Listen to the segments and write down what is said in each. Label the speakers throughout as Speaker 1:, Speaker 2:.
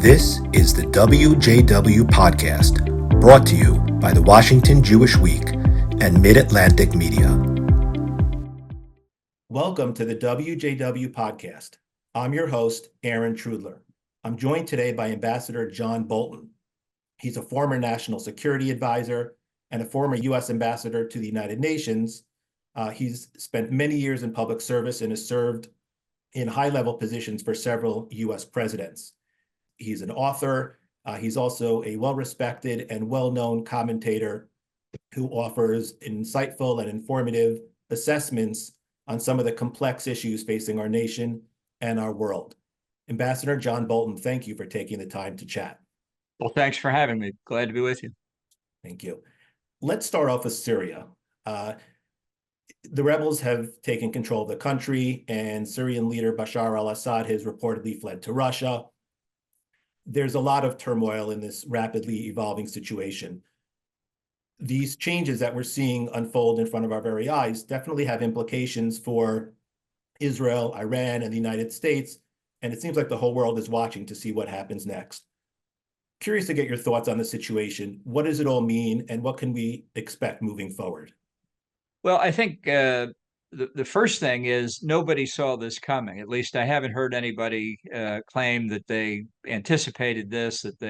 Speaker 1: This is the WJW podcast, brought to you by the Washington Jewish Week and Mid-Atlantic Media. Welcome to the WJW podcast. I'm your host, Aaron Trudler. I'm joined today by Ambassador John Bolton. He's a former national security advisor and a former U.S. ambassador to the United Nations. He's spent many years in public service and has served in high-level positions for several U.S. presidents. He's an author. He's also a well-respected and well-known commentator who offers insightful and informative assessments on some of the complex issues facing our nation and our world. Ambassador John Bolton, thank you for taking the time to chat.
Speaker 2: Well, thanks for having me. Glad to be with you.
Speaker 1: Thank you. Let's start off with Syria. The rebels have taken control of the country, and Syrian leader Bashar al-Assad has reportedly fled to Russia. There's a lot of turmoil in this rapidly evolving situation. These changes that we're seeing unfold in front of our very eyes definitely have implications for Israel, Iran, and the United States, and it seems like the whole world is watching to see what happens next. Curious to get your thoughts on the situation. What does it all mean, and what can we expect moving forward?
Speaker 2: Well, I think the first thing is nobody saw this coming. At least I haven't heard anybody claim that they anticipated this, that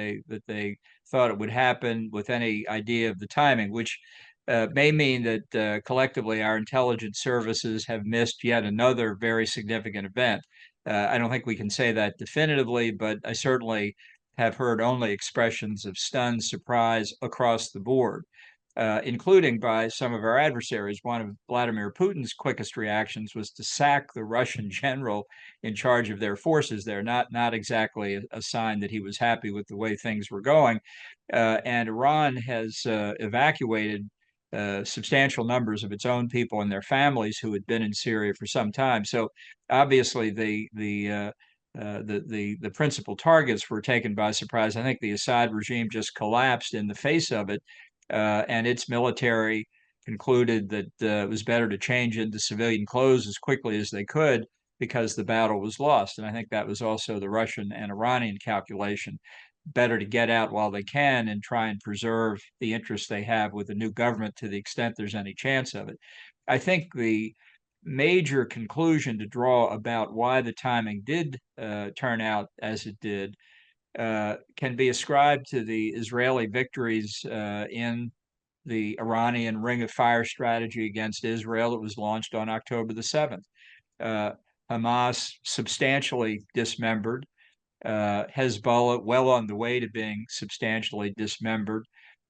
Speaker 2: they thought it would happen with any idea of the timing, which may mean that collectively our intelligence services have missed yet another very significant event. I don't think we can say that definitively, but I certainly have heard only expressions of stunned surprise across the board. Including by some of our adversaries. One of Vladimir Putin's quickest reactions was to sack the Russian general in charge of their forces there, not exactly a sign that he was happy with the way things were going. And Iran has evacuated substantial numbers of its own people and their families who had been in Syria for some time. So obviously the principal targets were taken by surprise. I think the Assad regime just collapsed in the face of it. And its military concluded that it was better to change into civilian clothes as quickly as they could because the battle was lost. And I think that was also the Russian and Iranian calculation. Better to get out while they can and try and preserve the interests they have with the new government to the extent there's any chance of it. I think the major conclusion to draw about why the timing did turn out as it did can be ascribed to the Israeli victories in the Iranian Ring of Fire strategy against Israel that was launched on October the 7th. Hamas substantially dismembered, Hezbollah well on the way to being substantially dismembered,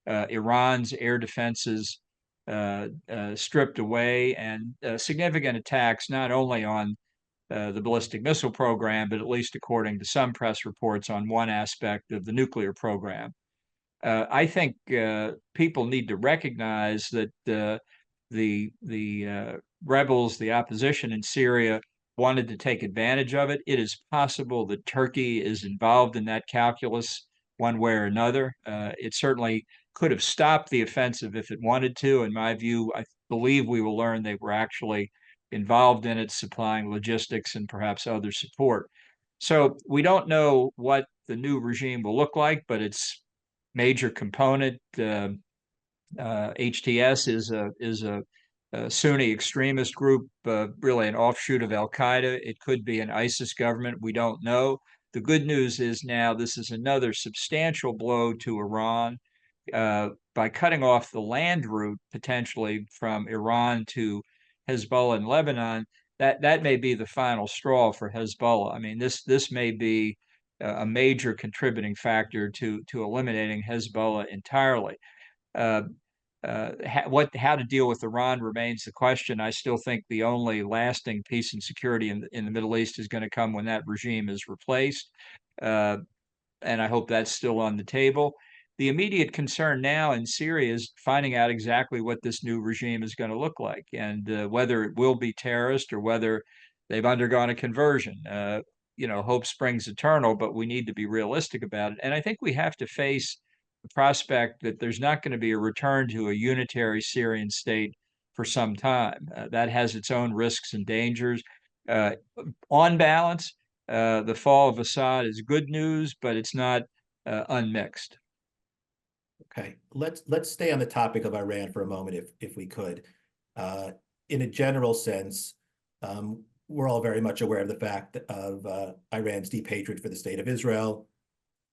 Speaker 2: Iran's air defenses stripped away, and significant attacks not only on the ballistic missile program, but at least according to some press reports on one aspect of the nuclear program. I think people need to recognize that the rebels, the opposition in Syria, wanted to take advantage of it. It is possible that Turkey is involved in that calculus one way or another. It certainly could have stopped the offensive if it wanted to. In my view, I believe we will learn they were actually involved in it, supplying logistics and perhaps other support. So we don't know what the new regime will look like, but its major component, HTS, is a Sunni extremist group, really an offshoot of Al-Qaeda. It could be an ISIS government. We don't know. The good news is now this is another substantial blow to Iran by cutting off the land route potentially from Iran to Hezbollah in Lebanon. That may be the final straw for Hezbollah. I mean, this may be a major contributing factor to eliminating Hezbollah entirely. How to deal with Iran remains the question. I still think the only lasting peace and security in the Middle East is going to come when that regime is replaced, and I hope that's still on the table. The immediate concern now in Syria is finding out exactly what this new regime is going to look like, and whether it will be terrorist or whether they've undergone a conversion. Hope springs eternal, but we need to be realistic about it. And I think we have to face the prospect that there's not going to be a return to a unitary Syrian state for some time. That has its own risks and dangers. On balance, the fall of Assad is good news, but it's not unmixed.
Speaker 1: Okay, let's stay on the topic of Iran for a moment, if we could. In a general sense, we're all very much aware of the fact of Iran's deep hatred for the state of Israel.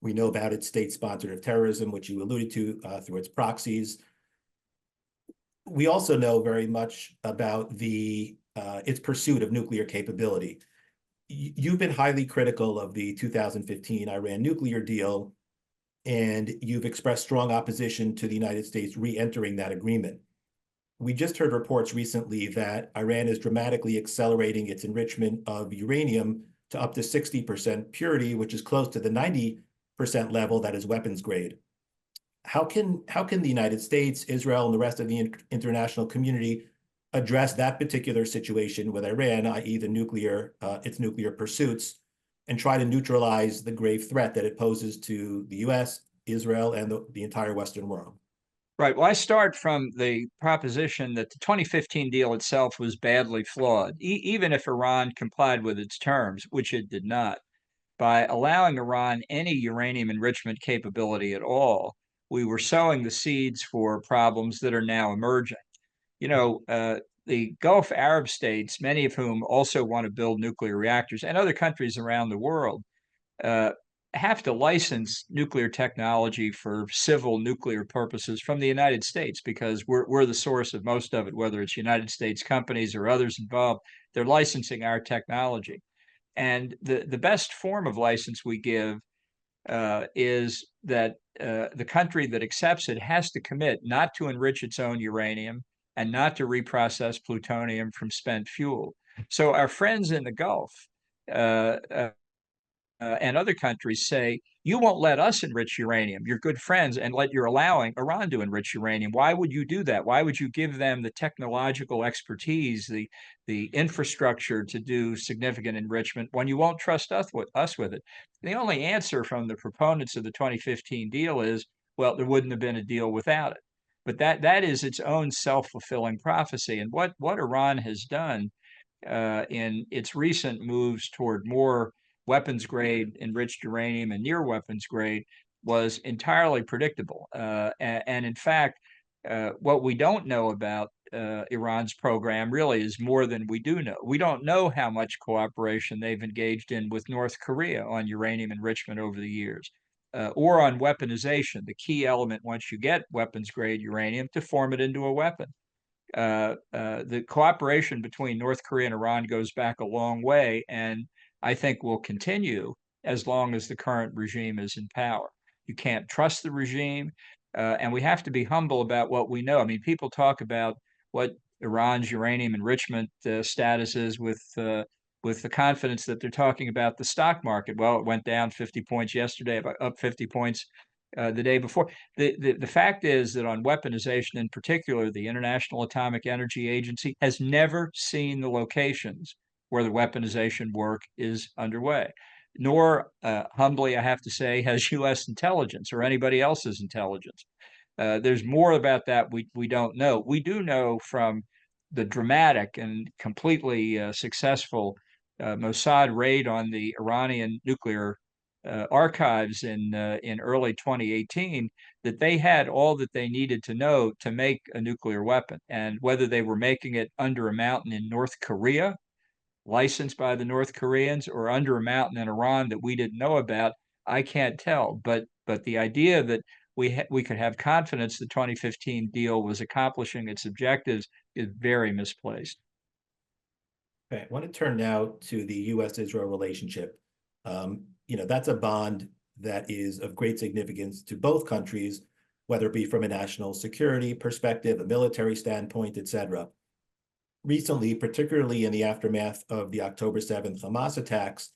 Speaker 1: We know about its state-sponsored of terrorism, which you alluded to through its proxies. We also know very much about its pursuit of nuclear capability. You've been highly critical of the 2015 Iran nuclear deal, and you've expressed strong opposition to the United States re-entering that agreement. We just heard reports recently that Iran is dramatically accelerating its enrichment of uranium to up to 60% purity, which is close to the 90% level that is weapons grade. How can the United States, Israel, and the rest of the international community address that particular situation with Iran, i.e. its nuclear pursuits, and try to neutralize the grave threat that it poses to the U.S., Israel, and the entire Western world?
Speaker 2: Right. Well, I start from the proposition that the 2015 deal itself was badly flawed, even if Iran complied with its terms, which it did not. By allowing Iran any uranium enrichment capability at all, we were sowing the seeds for problems that are now emerging. The Gulf Arab states, many of whom also want to build nuclear reactors, and other countries around the world, uh, have to license nuclear technology for civil nuclear purposes from the United States because we're the source of most of it, whether it's United States companies or others involved. They're licensing our technology. And the best form of license we give is that the country that accepts it has to commit not to enrich its own uranium and not to reprocess plutonium from spent fuel. So our friends in the Gulf uh, uh, and other countries say, you won't let us enrich uranium. You're good friends, and you're allowing Iran to enrich uranium. Why would you do that? Why would you give them the technological expertise, the infrastructure to do significant enrichment when you won't trust us with it? The only answer from the proponents of the 2015 deal is, well, there wouldn't have been a deal without it. But that is its own self-fulfilling prophecy. And what Iran has done in its recent moves toward more weapons grade enriched uranium and near weapons grade was entirely predictable. And in fact, what we don't know about Iran's program really is more than we do know. We don't know how much cooperation they've engaged in with North Korea on uranium enrichment over the years, or on weaponization, the key element once you get weapons grade uranium to form it into a weapon. The cooperation between North Korea and Iran goes back a long way, and I think will continue as long as the current regime is in power. You can't trust the regime, and we have to be humble about what we know. I mean, people talk about what Iran's uranium enrichment status is with the confidence that they're talking about the stock market. Well, it went down 50 points yesterday, up 50 points the day before. The fact is that on weaponization in particular, the International Atomic Energy Agency has never seen the locations where the weaponization work is underway. Nor, humbly, I have to say, has U.S. intelligence or anybody else's intelligence. There's more about that we don't know. We do know from the dramatic and completely successful Mossad raid on the Iranian nuclear archives in early 2018 that they had all that they needed to know to make a nuclear weapon. And whether they were making it under a mountain in North Korea, licensed by the North Koreans, or under a mountain in Iran that we didn't know about, I can't tell. But the idea that we could have confidence the 2015 deal was accomplishing its objectives is very misplaced.
Speaker 1: Okay, I want to turn now to the U.S. Israel relationship. That's a bond that is of great significance to both countries, whether it be from a national security perspective, a military standpoint, et cetera. Recently, particularly in the aftermath of the October 7th Hamas attacks,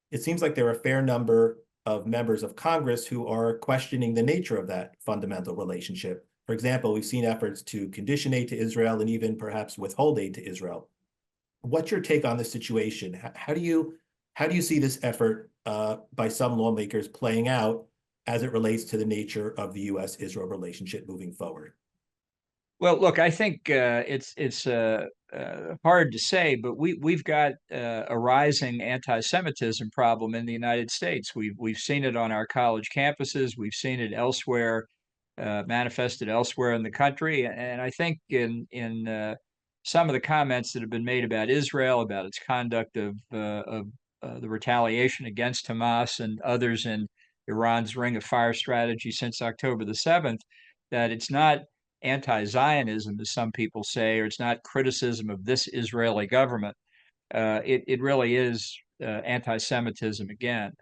Speaker 1: it seems like there are a fair number of members of Congress who are questioning the nature of that fundamental relationship. For example, we've seen efforts to condition aid to Israel and even perhaps withhold aid to Israel. What's your take on the situation? How do you see this effort by some lawmakers playing out as it relates to the nature of the U.S.-Israel relationship moving forward?
Speaker 2: Well, look, I think it's hard to say, but we've got a rising anti-Semitism problem in the United States. We've seen it on our college campuses. We've seen it elsewhere, manifested elsewhere in the country. And I think in some of the comments that have been made about Israel, about its conduct of the retaliation against Hamas and others in Iran's Ring of Fire strategy since October the 7th, that it's not anti-Zionism, as some people say, or it's not criticism of this Israeli government. It really is anti-Semitism again.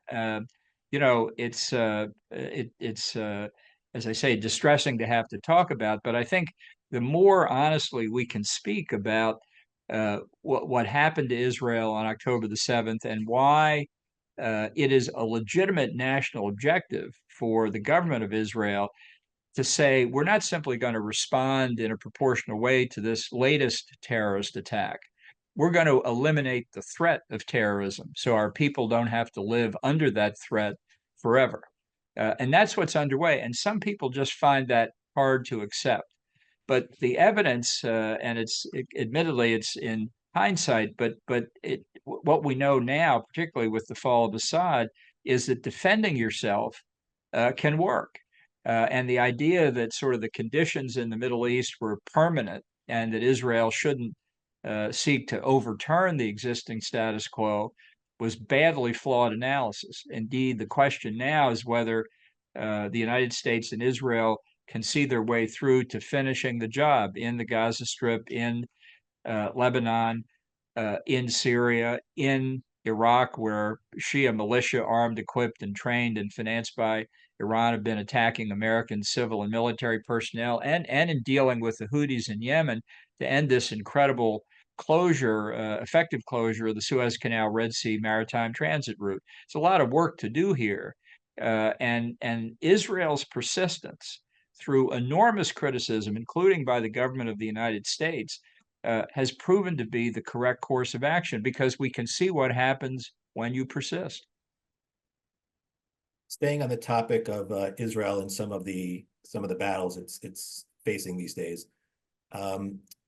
Speaker 2: It's as I say, distressing to have to talk about. But I think the more honestly we can speak about what happened to Israel on October the 7th and why it is a legitimate national objective for the government of Israel to say we're not simply going to respond in a proportional way to this latest terrorist attack. We're going to eliminate the threat of terrorism so our people don't have to live under that threat forever. And that's what's underway. And some people just find that hard to accept. But the evidence, and admittedly it's in hindsight, but what we know now, particularly with the fall of Assad, is that defending yourself can work. And the idea that sort of the conditions in the Middle East were permanent and that Israel shouldn't seek to overturn the existing status quo was badly flawed analysis. Indeed, the question now is whether the United States and Israel can see their way through to finishing the job in the Gaza Strip, in Lebanon, in Syria, in Iraq, where Shia militia, armed, equipped, and trained and financed by Iran, have been attacking American civil and military personnel, and in dealing with the Houthis in Yemen to end this incredible closure, effective closure of the Suez Canal Red Sea maritime transit route. It's a lot of work to do here. And Israel's persistence through enormous criticism, including by the government of the United States, has proven to be the correct course of action because we can see what happens when you persist.
Speaker 1: Staying on the topic of Israel and some of the battles it's facing these days,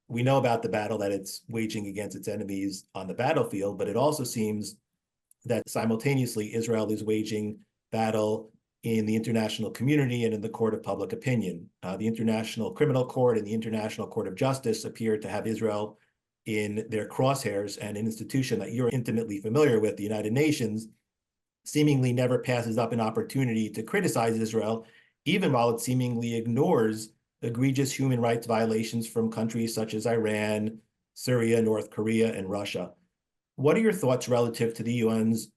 Speaker 1: we know about the battle that it's waging against its enemies on the battlefield, but it also seems that simultaneously Israel is waging battle in the international community and in the court of public opinion. The International Criminal Court and the International Court of Justice appear to have Israel in their crosshairs, and an institution that you're intimately familiar with, the United Nations, seemingly never passes up an opportunity to criticize Israel, even while it seemingly ignores egregious human rights violations from countries such as Iran, Syria, North Korea, and Russia. What are your thoughts relative to the UN's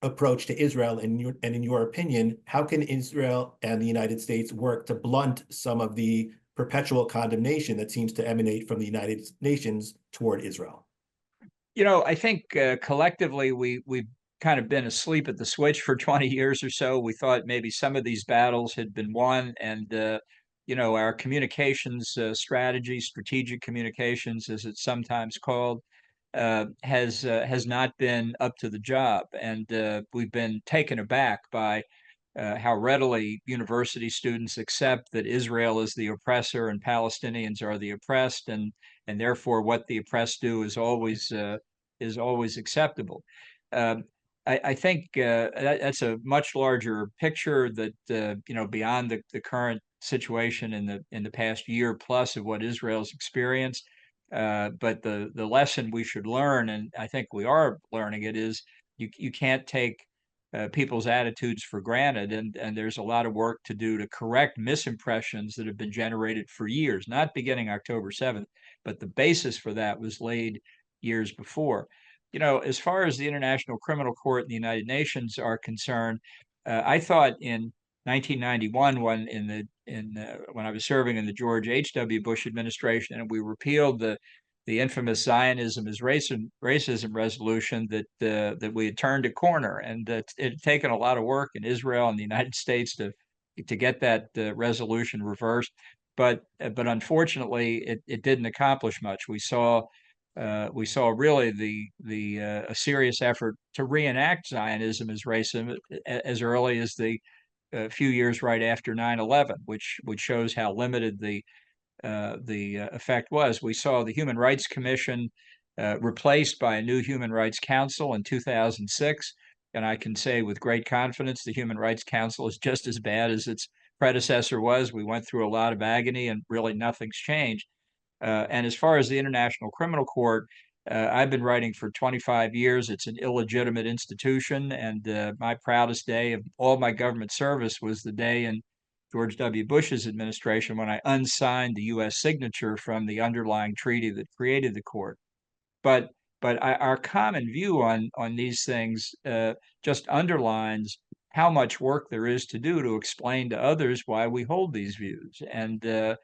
Speaker 1: approach to Israel, and in your opinion, how can Israel and the United States work to blunt some of the perpetual condemnation that seems to emanate from the United Nations toward Israel?
Speaker 2: I think collectively we've kind of been asleep at the switch for 20 years or so. We thought maybe some of these battles had been won, and our communications strategy, strategic communications, as it's sometimes called, has not been up to the job, and we've been taken aback by how readily university students accept that Israel is the oppressor and Palestinians are the oppressed, and therefore what the oppressed do is always acceptable. Um, I think that's a much larger picture that beyond the current situation in the past year plus of what Israel's experienced. But the lesson we should learn, and I think we are learning it, is you can't take people's attitudes for granted, and there's a lot of work to do to correct misimpressions that have been generated for years, not beginning October 7th, but the basis for that was laid years before. As far as the International Criminal Court and the United Nations are concerned, I thought in 1991, when I was serving in the George H.W. Bush administration, and we repealed the infamous Zionism is racism resolution, that we had turned a corner, and it had taken a lot of work in Israel and the United States to get that resolution reversed, but unfortunately it didn't accomplish much. We saw really a serious effort to reenact Zionism as racism as early as the few years right after 9/11, which shows how limited the the effect was. We saw the Human Rights Commission replaced by a new Human Rights Council in 2006. And I can say with great confidence, the Human Rights Council is just as bad as its predecessor was. We went through a lot of agony and really nothing's changed. And as far as the International Criminal Court, I've been writing for 25 years. It's an illegitimate institution. And my proudest day of all my government service was the day in George W. Bush's administration when I unsigned the U.S. signature from the underlying treaty that created the court. But our common view on these things just underlines how much work there is to do to explain to others why we hold these views. And the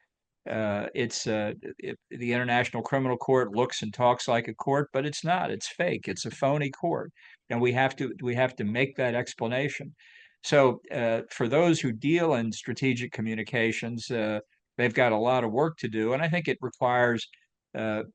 Speaker 2: International Criminal Court looks and talks like a court, but it's not. It's fake. It's a phony court, and we have to make that explanation. So for those who deal in strategic communications, they've got a lot of work to do, and I think it requires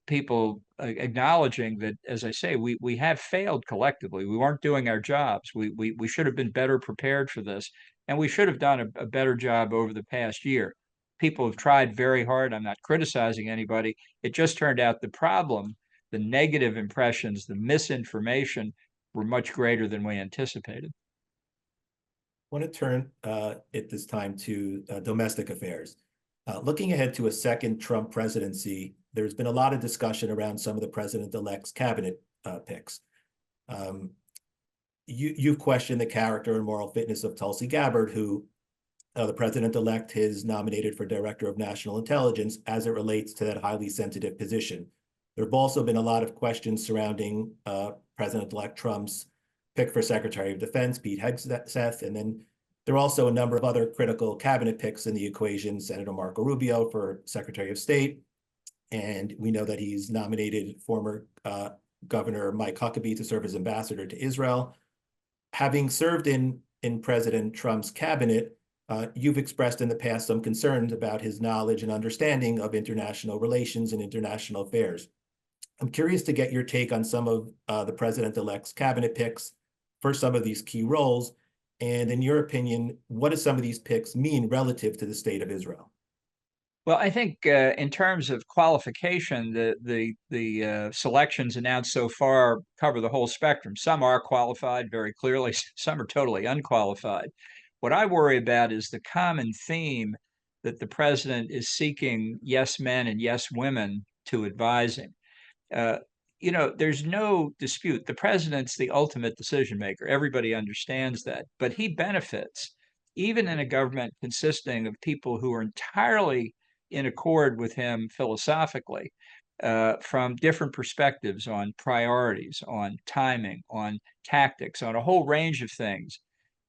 Speaker 2: people acknowledging that, as I say, we have failed collectively. We weren't doing our jobs. We should have been better prepared for this, and we should have done a better job over the past year. People have tried very hard. I'm not criticizing anybody. It just turned out the problem, the negative impressions, the misinformation were much greater than we anticipated.
Speaker 1: I want to turn at this time to domestic affairs. Looking ahead to a second Trump presidency, there's been a lot of discussion around some of the president-elect's cabinet picks. You've questioned the character and moral fitness of Tulsi Gabbard, who the president-elect has nominated for Director of National Intelligence as it relates to that highly sensitive position. There have also been a lot of questions surrounding President-elect Trump's pick for Secretary of Defense, Pete Hegseth, and then there are also a number of other critical cabinet picks in the equation, Senator Marco Rubio for Secretary of State, and we know that he's nominated former Governor Mike Huckabee to serve as ambassador to Israel. Having served in President Trump's cabinet, you've expressed in the past some concerns about his knowledge and understanding of international relations and international affairs. I'm curious to get your take on some of the president-elect's cabinet picks for some of these key roles. And in your opinion, what do some of these picks mean relative to the state of Israel?
Speaker 2: Well, I think in terms of qualification, the selections announced so far cover the whole spectrum. Some are qualified very clearly, some are totally unqualified. What I worry about is the common theme that the president is seeking yes men and yes women to advise him. There's no dispute. The president's the ultimate decision maker. Everybody understands that, but he benefits, even in a government consisting of people who are entirely in accord with him philosophically, from different perspectives on priorities, on timing, on tactics, on a whole range of things.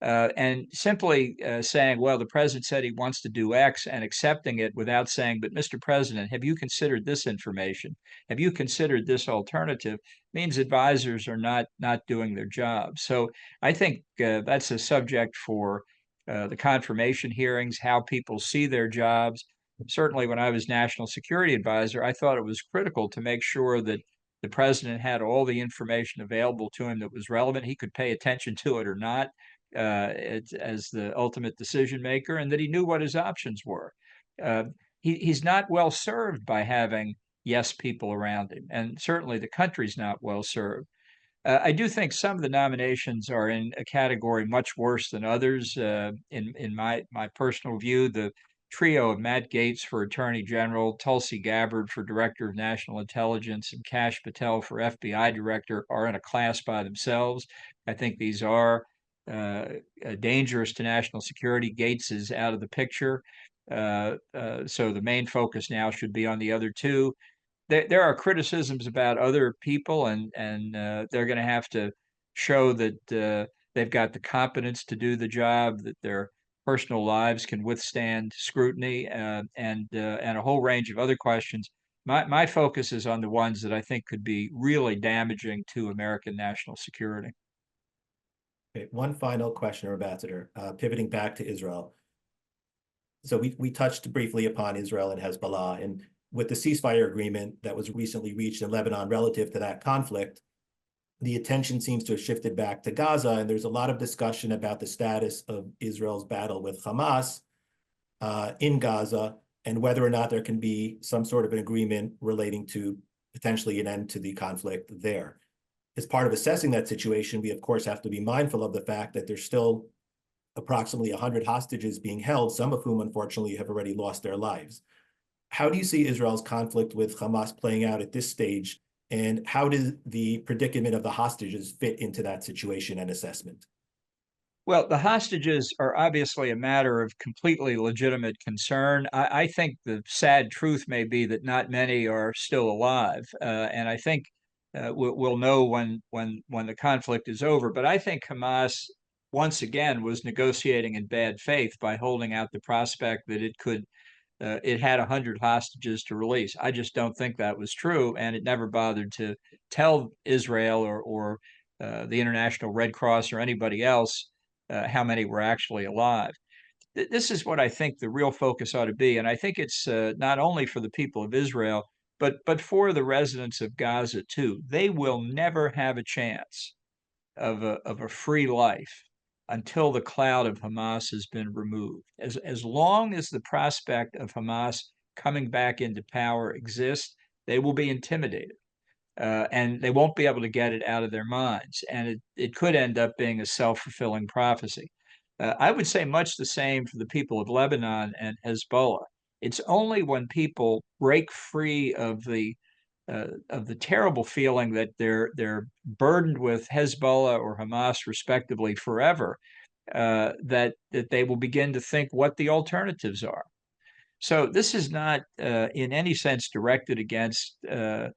Speaker 2: And simply saying, well, the president said he wants to do X and accepting it without saying, but Mr. President, have you considered this information? Have you considered this alternative? Means advisors are not doing their job. So I think that's a subject for the confirmation hearings, how people see their jobs. Certainly when I was national security advisor, I thought it was critical to make sure that the president had all the information available to him that was relevant. He could pay attention to it or not as the ultimate decision maker, and that he knew what his options were. He's not well served by having yes people around him, and certainly the country's not well served. I do think some of the nominations are in a category much worse than others. In my personal view, the trio of Matt Gaetz for Attorney General, Tulsi Gabbard for Director of National Intelligence, and Kash Patel for FBI Director are in a class by themselves. I think these are dangerous to national security. Gaetz is out of the picture. So the main focus now should be on the other two. There are criticisms about other people, and they're going to have to show that they've got the competence to do the job, that their personal lives can withstand scrutiny, and a whole range of other questions. My focus is on the ones that I think could be really damaging to American national security.
Speaker 1: Okay, one final question, Ambassador, pivoting back to Israel. So we touched briefly upon Israel and Hezbollah, and with the ceasefire agreement that was recently reached in Lebanon relative to that conflict, the attention seems to have shifted back to Gaza, and there's a lot of discussion about the status of Israel's battle with Hamas in Gaza. and whether or not there can be some sort of an agreement relating to potentially an end to the conflict there. As part of assessing that situation, we of course have to be mindful of the fact that there's still approximately 100 hostages being held, some of whom unfortunately have already lost their lives. How do you see Israel's conflict with Hamas playing out at this stage, and how does the predicament of the hostages fit into that situation and assessment?
Speaker 2: Well, the hostages are obviously a matter of completely legitimate concern. I think the sad truth may be that not many are still alive, and I think we'll know when the conflict is over. But I think Hamas once again was negotiating in bad faith by holding out the prospect that it had 100 hostages to release. I just don't think that was true, and it never bothered to tell Israel or the International Red Cross or anybody else how many were actually alive. This is what I think the real focus ought to be, and I think it's not only for the people of Israel, but for the residents of Gaza too. They will never have a chance of a free life until the cloud of Hamas has been removed. As long as the prospect of Hamas coming back into power exists, they will be intimidated. And they won't be able to get it out of their minds. And it could end up being a self-fulfilling prophecy. I would say much the same for the people of Lebanon and Hezbollah. It's only when people break free of the terrible feeling that they're burdened with Hezbollah or Hamas, respectively, forever, that they will begin to think what the alternatives are. So this is not in any sense directed against the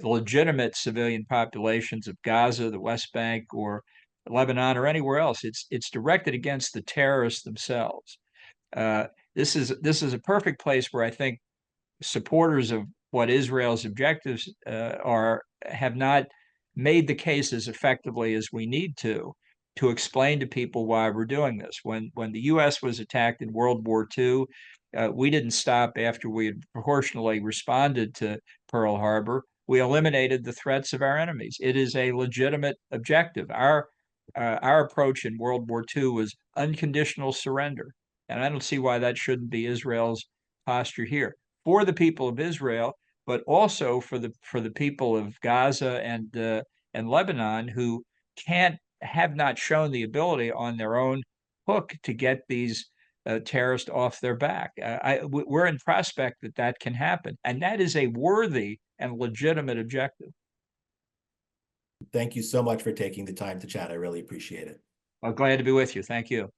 Speaker 2: legitimate civilian populations of Gaza, the West Bank, or Lebanon, or anywhere else. It's directed against the terrorists themselves. This is a perfect place where I think supporters of what Israel's objectives are have not made the case as effectively as we need to explain to people why we're doing this. When the U.S. was attacked in World War II, we didn't stop after we had proportionally responded to Pearl Harbor. We eliminated the threats of our enemies. It is a legitimate objective. Our approach in World War II was unconditional surrender, and I don't see why that shouldn't be Israel's posture here for the people of Israel, but also for the people of Gaza and Lebanon who have not shown the ability on their own hook to get these terrorists off their back. We're in prospect that that can happen, and that is a worthy and legitimate objective.
Speaker 1: Thank you so much for taking the time to chat. I really appreciate it.
Speaker 2: I'm glad to be with you. Thank you.